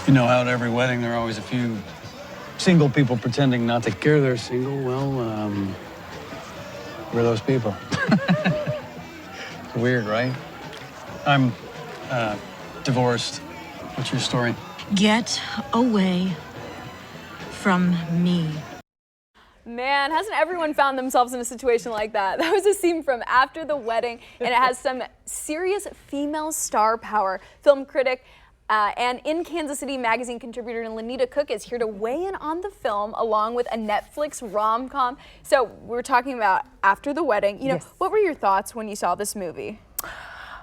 You know how at every wedding there are always a few single people pretending not to care they're single? Well, we're those people. It's weird, right? I'm divorced. What's your story? Get away from me. Man, hasn't everyone found themselves in a situation like that? That was a scene from After the Wedding, and it has some serious female star power. Film critic and In Kansas City magazine contributor Lonita Cook is here to weigh in on the film along with a Netflix rom-com. So we're talking about After the Wedding. You know, Yes. What were your thoughts when you saw this movie?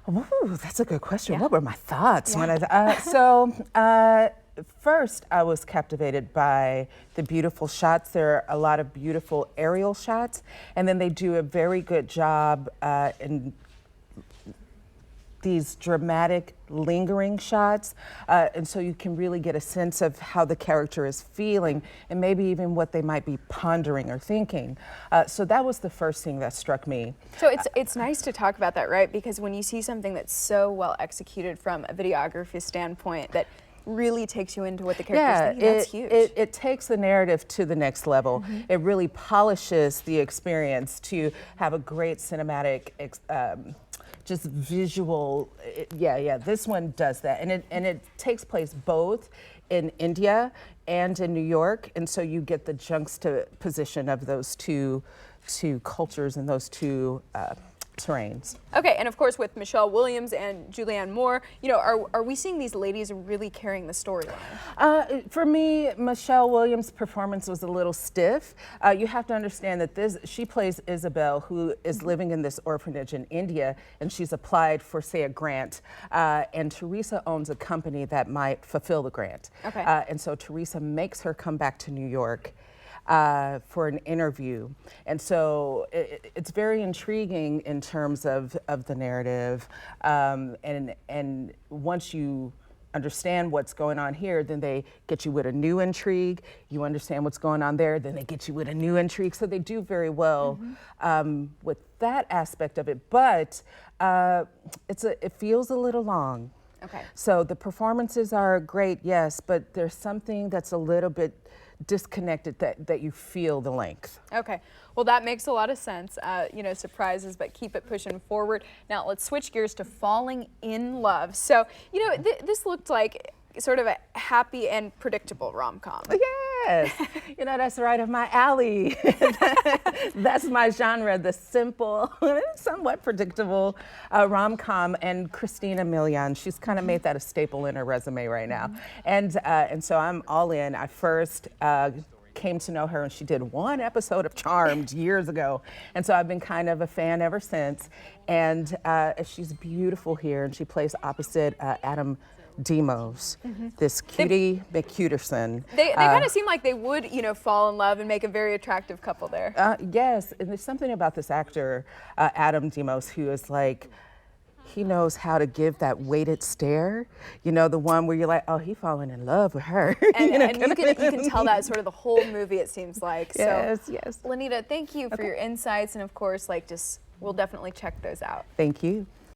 Ooh, that's a good question. Yeah. What were my thoughts when I? First, I was captivated by the beautiful shots. There are a lot of beautiful aerial shots, and then they do a very good job in these dramatic, lingering shots, and so you can really get a sense of how the character is feeling, and maybe even what they might be pondering or thinking. So that was the first thing that struck me. So it's nice to talk about that, right? Because when you see something that's so well executed from a videography standpoint that really takes you into what the character's thinking, that's huge. It takes the narrative to the next level. It really polishes the experience to have a great cinematic just visual. This one does that, and it takes place both in India and in New York, and so you get the juxtaposition of those two cultures and those two terrains. Okay, and of course with Michelle Williams and Julianne Moore, you know, are we seeing these ladies really carrying the storyline? For me, Michelle Williams' performance was a little stiff. You have to understand that she plays Isabel, who is living in this orphanage in India, and she's applied for, say, a grant, and Teresa owns a company that might fulfill the grant. Okay. And so Teresa makes her come back to New York for an interview, and so it's very intriguing in terms of the narrative, and once you understand what's going on here, then they get you with a new intrigue. You understand what's going on there, then they get you with a new intrigue. So they do very well with that aspect of it, but it feels a little long. Okay. So the performances are great, yes, but there's something that's a little bit disconnected that you feel the length. Okay, well that makes a lot of sense. You know, surprises, but keep it pushing forward. Now let's switch gears to Falling in Love. So, you know, this looked like sort of a happy and predictable rom-com. Yes, you know, that's right up my alley. That's my genre, the simple, somewhat predictable rom-com. And Christina Milian, she's kind of made that a staple in her resume right now. And so I'm all in. I first came to know her and she did one episode of Charmed years ago. And so I've been kind of a fan ever since. And she's beautiful here, and she plays opposite Adam Demos, this cutie McCuterson. They kind of seem like they would, you know, fall in love and make a very attractive couple there. Yes, and there's something about this actor, Adam Demos, who is like, he knows how to give that weighted stare, you know, the one where you're like, oh, he's falling in love with her. And, you can tell that sort of the whole movie, it seems like. Yes, so, yes. Lonita, thank you for your insights, and of course, like, we'll definitely check those out. Thank you.